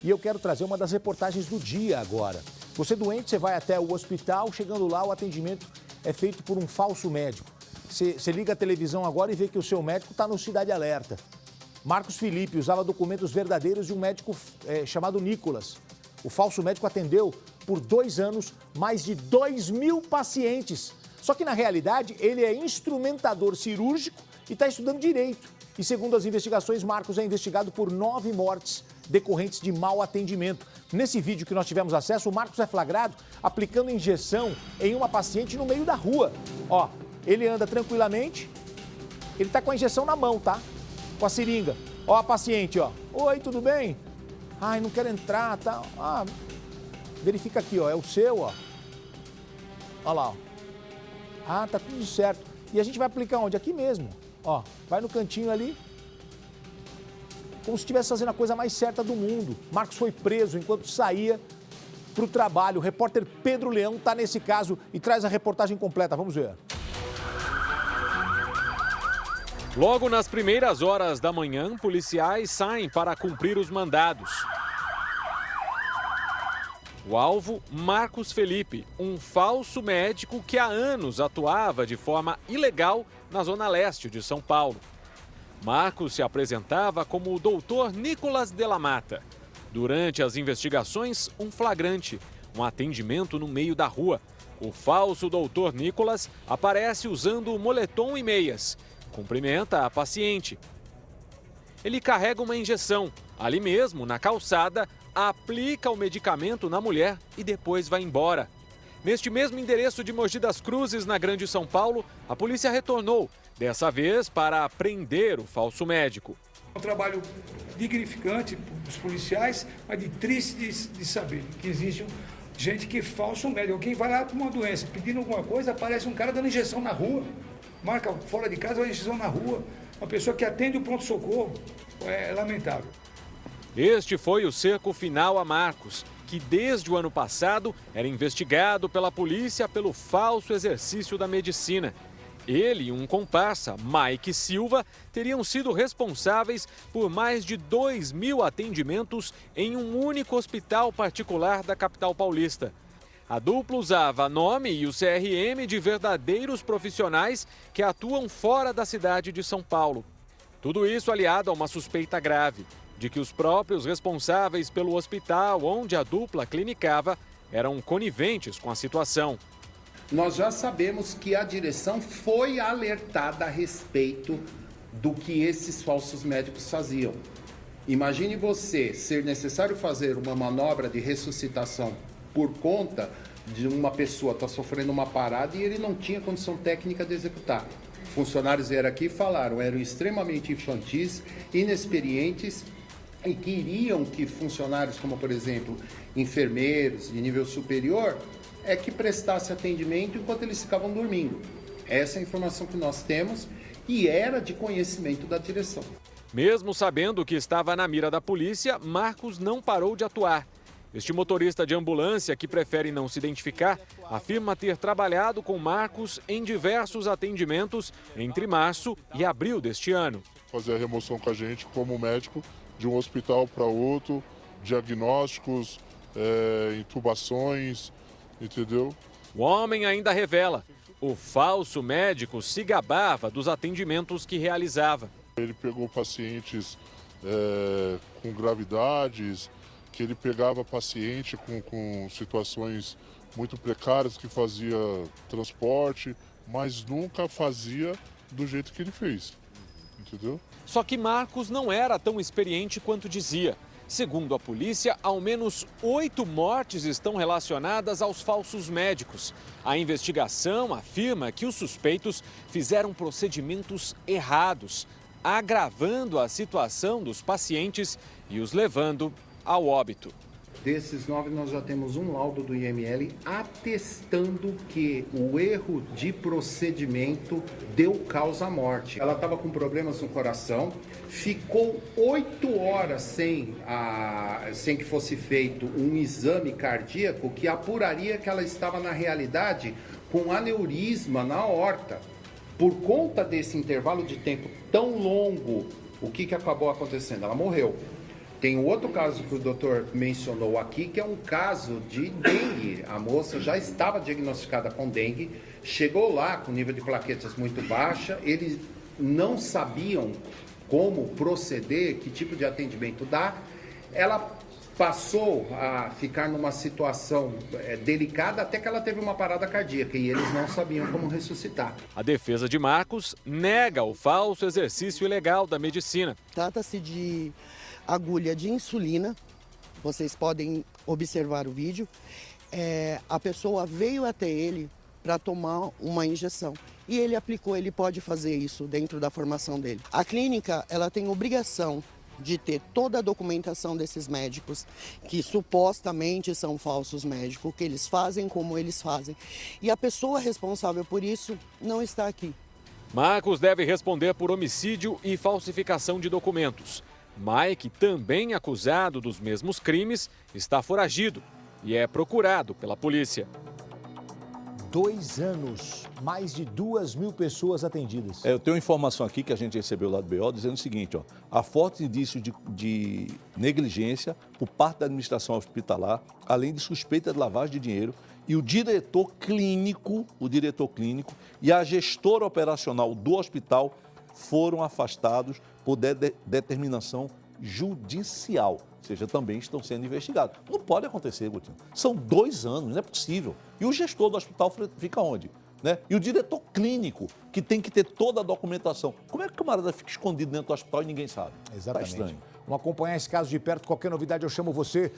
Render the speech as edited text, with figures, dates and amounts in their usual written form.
E eu quero trazer uma das reportagens do dia agora. Você doente, você vai até o hospital, chegando lá o atendimento é feito por um falso médico. Você liga a televisão agora e vê que o seu médico está no Cidade Alerta. Marcos Felipe usava documentos verdadeiros de um médico chamado Nicolas. O falso médico atendeu por 2 anos mais de 2.000 pacientes. Só que na realidade ele é instrumentador cirúrgico e está estudando direito. E segundo as investigações, Marcos é investigado por 9 mortes decorrentes de mau atendimento. Nesse vídeo que nós tivemos acesso, o Marcos é flagrado aplicando injeção em uma paciente no meio da rua. Ó, ele anda tranquilamente, ele tá com a injeção na mão, tá? Com a seringa. Ó a paciente, ó. Oi, tudo bem? Ai, não quero entrar, tá? Ah, verifica aqui, ó, é o seu, ó. Ó lá, ó. Ah, tá tudo certo. E a gente vai aplicar onde? Aqui mesmo. Ó, vai no cantinho ali. Como se estivesse fazendo a coisa mais certa do mundo. Marcos foi preso enquanto saía para o trabalho. O repórter Pedro Leão está nesse caso e traz a reportagem completa. Vamos ver. Logo nas primeiras horas da manhã, policiais saem para cumprir os mandados. O alvo, Marcos Felipe, um falso médico que há anos atuava de forma ilegal na zona leste de São Paulo. Marcos se apresentava como o doutor Nicolas de la Mata. Durante as investigações, um flagrante, um atendimento no meio da rua. O falso doutor Nicolas aparece usando moletom e meias. Cumprimenta a paciente. Ele carrega uma injeção. Ali mesmo, na calçada, aplica o medicamento na mulher e depois vai embora. Neste mesmo endereço de Mogi das Cruzes, na Grande São Paulo, a polícia retornou, dessa vez para prender o falso médico. É um trabalho dignificante dos policiais, mas triste de saber que existe gente que é falso médico. Alguém vai lá com uma doença, pedindo alguma coisa, aparece um cara dando injeção na rua, marca fora de casa, uma injeção na rua. Uma pessoa que atende o pronto-socorro, é lamentável. Este foi o cerco final a Marcos, que desde o ano passado era investigado pela polícia pelo falso exercício da medicina. Ele e um comparsa, Mike Silva, teriam sido responsáveis por mais de 2.000 atendimentos em um único hospital particular da capital paulista. A dupla usava nome e o CRM de verdadeiros profissionais que atuam fora da cidade de São Paulo. Tudo isso aliado a uma suspeita grave de que os próprios responsáveis pelo hospital onde a dupla clinicava eram coniventes com a situação. Nós já sabemos que a direção foi alertada a respeito do que esses falsos médicos faziam. Imagine você ser necessário fazer uma manobra de ressuscitação por conta de uma pessoa estar sofrendo uma parada e ele não tinha condição técnica de executar. Funcionários vieram aqui e falaram, eram extremamente infantis, inexperientes e queriam que funcionários como, por exemplo, enfermeiros de nível superior, que prestasse atendimento enquanto eles ficavam dormindo. Essa é a informação que nós temos e era de conhecimento da direção. Mesmo sabendo que estava na mira da polícia, Marcos não parou de atuar. Este motorista de ambulância, que prefere não se identificar, afirma ter trabalhado com Marcos em diversos atendimentos entre março e abril deste ano. Fazer a remoção com a gente como médico de um hospital para outro, diagnósticos, intubações, entendeu? O homem ainda revela, o falso médico se gabava dos atendimentos que realizava. Ele pegou pacientes com gravidades, que ele pegava paciente com situações muito precárias, que fazia transporte, mas nunca fazia do jeito que ele fez, entendeu? Só que Marcos não era tão experiente quanto dizia. Segundo a polícia, ao menos 8 mortes estão relacionadas aos falsos médicos. A investigação afirma que os suspeitos fizeram procedimentos errados, agravando a situação dos pacientes e os levando ao óbito. Desses 9, nós já temos um laudo do IML atestando que o erro de procedimento deu causa à morte. Ela estava com problemas no coração, ficou 8 horas sem que fosse feito um exame cardíaco que apuraria que ela estava, na realidade, com aneurisma na aorta. Por conta desse intervalo de tempo tão longo, o que acabou acontecendo? Ela morreu. Tem um outro caso que o doutor mencionou aqui, que é um caso de dengue. A moça já estava diagnosticada com dengue, chegou lá com nível de plaquetas muito baixa, eles não sabiam como proceder, que tipo de atendimento dar. Ela passou a ficar numa situação delicada até que ela teve uma parada cardíaca e eles não sabiam como ressuscitar. A defesa de Marcos nega o falso exercício ilegal da medicina. Trata-se de agulha de insulina, vocês podem observar o vídeo. A pessoa veio até ele para tomar uma injeção e ele aplicou, ele pode fazer isso dentro da formação dele. A clínica, ela tem obrigação de ter toda a documentação desses médicos, que supostamente são falsos médicos, que eles fazem como eles fazem. E a pessoa responsável por isso não está aqui. Marcos deve responder por homicídio e falsificação de documentos. Mike, também acusado dos mesmos crimes, está foragido e é procurado pela polícia. 2 anos, mais de 2.000 pessoas atendidas. Eu tenho informação aqui que a gente recebeu lá do BO dizendo o seguinte, ó, há forte indício de negligência por parte da administração hospitalar, além de suspeita de lavagem de dinheiro, e o diretor clínico e a gestora operacional do hospital foram afastados por determinação judicial, ou seja, também estão sendo investigados. Não pode acontecer, Gutinho. São 2 anos, não é possível. E o gestor do hospital fica onde? Né? E o diretor clínico, que tem que ter toda a documentação. Como é que o camarada fica escondido dentro do hospital e ninguém sabe? Exatamente. Tá estranho. Vamos acompanhar esse caso de perto. Qualquer novidade eu chamo você.